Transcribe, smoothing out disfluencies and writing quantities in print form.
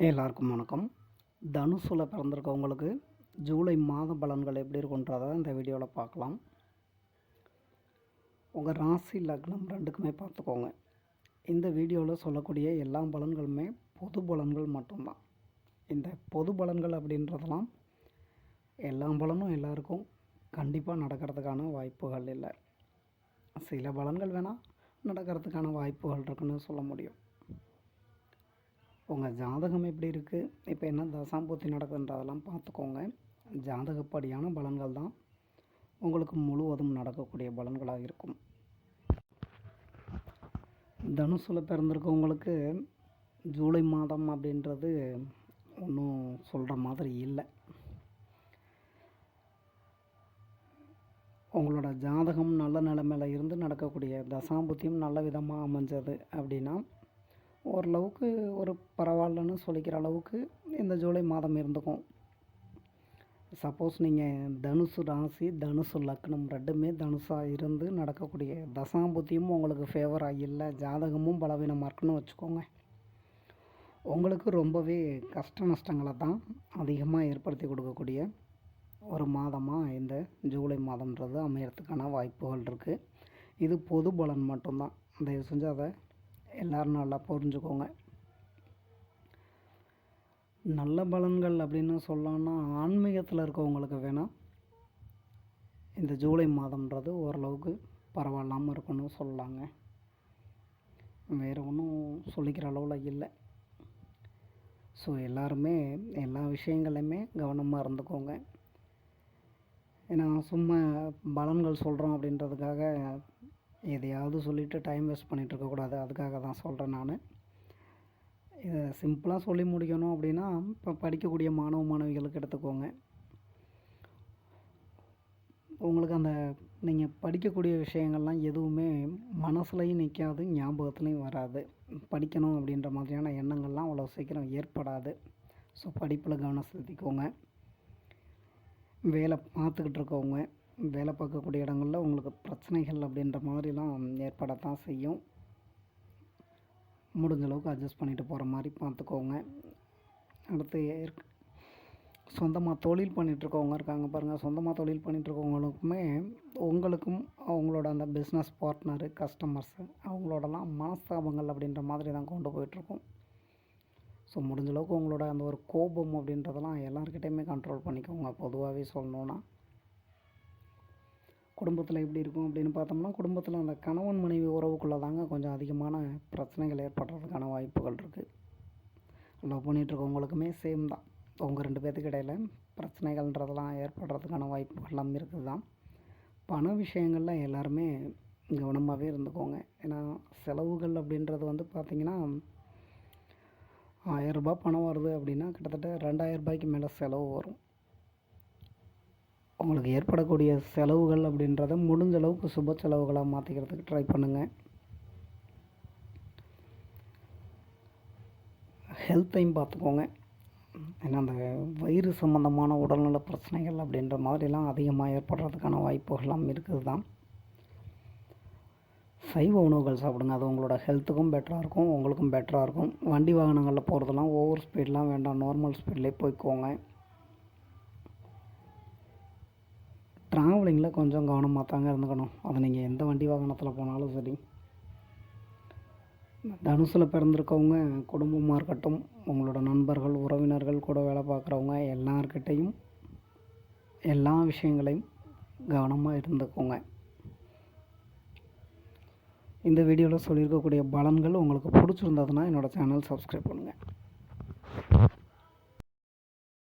எல்லாருக்கும் வணக்கம். தனுசில் பிறந்திருக்கவங்களுக்கு ஜூலை மாத பலன்கள் எப்படி இருக்குன்றதை இந்த வீடியோவில் பார்க்கலாம். உங்கள் ராசி லக்னம் ரெண்டுக்குமே பார்த்துக்கோங்க. இந்த வீடியோவில் சொல்லக்கூடிய எல்லா பலன்களுமே பொது பலன்கள் மட்டும்தான். இந்த பொது பலன்கள் அப்படின்றதெல்லாம் எல்லா பலனும் எல்லாருக்கும் கண்டிப்பாக நடக்கிறதுக்கான வாய்ப்புகள் இல்லை. சில பலன்கள் வேணால் நடக்கிறதுக்கான வாய்ப்புகள் இருக்குன்னு சொல்ல முடியும். உங்கள் ஜாதகம் எப்படி இருக்குது, இப்போ என்ன தசாம்பூர்த்தி நடக்குதுன்றதெல்லாம் பார்த்துக்கோங்க. ஜாதகப்படியான பலன்கள் தான் உங்களுக்கு முழுவதும் நடக்கக்கூடிய பலன்களாக இருக்கும். தனுசில் பிறந்திருக்கவங்களுக்கு ஜூலை மாதம் அப்படின்றது ஒன்றும் சொல்கிற மாதிரி இல்லை. உங்களோட ஜாதகம் நல்ல நிலைமையில் இருந்து நடக்கக்கூடிய தசாம்பூர்த்தியும் நல்ல விதமாக அமைஞ்சது அப்படின்னா ஓரளவுக்கு ஒரு பரவாயில்லன்னு சொல்லிக்கிற அளவுக்கு இந்த ஜூலை மாதம் இருந்துக்கும். சப்போஸ் நீங்கள் தனுசு ராசி தனுசு லக்னம் ரெண்டுமே தனுசாக இருந்து நடக்கக்கூடிய தசாம்புத்தியும் உங்களுக்கு ஃபேவராக இல்லை, ஜாதகமும் பலவீனமாக இருக்குன்னு வச்சுக்கோங்க, உங்களுக்கு ரொம்பவே கஷ்ட நஷ்டங்களை தான் அதிகமாக ஏற்படுத்தி கொடுக்கக்கூடிய ஒரு மாதமாக இந்த ஜூலை மாதம்ன்றது அமையறதுக்கான வாய்ப்புகள் இருக்குது. இது பொது பலன் மட்டும்தான், தயவு செஞ்சு அதை எல்லோரும் நல்லா புரிஞ்சுக்கோங்க. நல்ல பலன்கள் அப்படின்னு சொல்லலாம்னா ஆன்மீகத்தில் இருக்கவங்களுக்கு வேணால் இந்த ஜூலை மாதம்ன்றது ஓரளவுக்கு பரவாயில்லாமல் இருக்குன்னு சொல்லலாங்க. வேறு ஒன்றும் சொல்லிக்கிற அளவில் இல்லை. ஸோ எல்லாருமே எல்லா விஷயங்களையுமே கவனமாக இருந்துக்கோங்க. ஏன்னா சும்மா பலன்கள் சொல்கிறோம் அப்படின்றதுக்காக எதையாவது சொல்லிவிட்டு டைம் வேஸ்ட் பண்ணிகிட்டு இருக்கக்கூடாது. அதுக்காக தான் சொல்கிறேன் நான். இதை சிம்பிளாக சொல்லி முடிக்கணும் அப்படின்னா இப்போ படிக்கக்கூடிய மாணவ மாணவிகளுக்கு எடுத்துக்கோங்க. உங்களுக்கு அந்த நீங்கள் படிக்கக்கூடிய விஷயங்கள்லாம் எதுவுமே மனசுலையும் நிற்காது, ஞாபகத்துலேயும் வராது. படிக்கணும் அப்படின்ற மாதிரியான எண்ணங்கள்லாம் அவ்வளோ சீக்கிரம் ஏற்படாது. ஸோ படிப்பில் கவனம் செலுத்திக்கோங்க. வேலை பார்த்துக்கிட்டு இருக்கவங்க, வேலை பார்க்கக்கூடிய இடங்களில் உங்களுக்கு பிரச்சனைகள் அப்படின்ற மாதிரிலாம் ஏற்படத்தான் செய்யும். முடிஞ்ச அளவுக்கு அட்ஜஸ்ட் பண்ணிட்டு போகிற மாதிரி பார்த்துக்கோங்க. அடுத்து சொந்தமாக தொழில் பண்ணிகிட்ருக்கவங்க இருக்காங்க பாருங்கள். சொந்தமாக தொழில் பண்ணிகிட்ருக்கவங்களுக்குமே உங்களுக்கும் அவங்களோட அந்த பிஸ்னஸ் பார்ட்னரு, கஸ்டமர்ஸு அவங்களோடலாம் மனஸ்தாபங்கள் அப்படின்ற மாதிரி தான் கொண்டு போயிட்டுருக்கோம். ஸோ முடிஞ்ச அளவுக்கு உங்களோட அந்த ஒரு கோபம் அப்படின்றதெல்லாம் எல்லாருக்கிட்டையுமே கண்ட்ரோல் பண்ணிக்கோங்க. பொதுவாகவே சொல்லணுன்னா குடும்பத்தில் எப்படி இருக்கும் அப்படின்னு பார்த்தோம்னா, குடும்பத்தில் அந்த கணவன் மனைவி உறவுக்குள்ளே தாங்க கொஞ்சம் அதிகமான பிரச்சனைகள் ஏற்படுறதுக்கான வாய்ப்புகள் இருக்குது. லவ் பண்ணிகிட்ருக்கவங்களுக்குமே சேம் தான். உங்கள் 2 பேர்த்துக்கு இடையில் பிரச்சனைகள்ன்றதெல்லாம் ஏற்படுறதுக்கான வாய்ப்புகள்லாம் இருக்குது தான். பண விஷயங்களில் எல்லாருமே கவனமாகவே இருந்துக்கோங்க. ஏன்னா செலவுகள் அப்படின்றது வந்து பார்த்திங்கன்னா 1000 ரூபாய் பணம் வருது அப்படின்னா கிட்டத்தட்ட 2000 ரூபாய்க்கு மேலே செலவு வரும். உங்களுக்கு ஏற்படக்கூடிய செலவுகள் அப்படின்றத முடிஞ்ச அளவுக்கு சுப செலவுகளாக மாற்றிக்கிறதுக்கு ட்ரை பண்ணுங்கள். ஹெல்த்தையும் பார்த்துக்கோங்க. ஏன்னா அந்த வயிறு சம்மந்தமான உடல்நல பிரச்சனைகள் அப்படின்ற மாதிரிலாம் அதிகமாக ஏற்படுறதுக்கான வாய்ப்புகள்லாம் இருக்குது தான். சைவ உணவுகள் சாப்பிடுங்க. அது உங்களோட ஹெல்த்துக்கும் பெட்டராக இருக்கும், உங்களுக்கும் பெட்டராக இருக்கும். வண்டி வாகனங்களில் போகிறதெல்லாம் ஓவர் ஸ்பீட்லாம் வேண்டாம், நார்மல் ஸ்பீட்லேயே போய்க்கோங்க. ட்ராவலிங்கில் கொஞ்சம் கவனமாக தாங்க இருந்துக்கணும். அது நீங்கள் எந்த வண்டி வாகனத்தில் போனாலும் சரி. தனுசில் பிறந்திருக்கவங்க குடும்பமாக இருக்கட்டும், உங்களோட நண்பர்கள், உறவினர்கள், கூட வேலை பார்க்குறவங்க எல்லார்கிட்டையும் எல்லா விஷயங்களையும் கவனமாக இருந்துக்கோங்க. இந்த வீடியோவில் சொல்லியிருக்கக்கூடிய பலன்கள் உங்களுக்கு பிடிச்சிருந்ததுன்னா என்னோடய சேனல் சப்ஸ்கிரைப் பண்ணுங்கள்.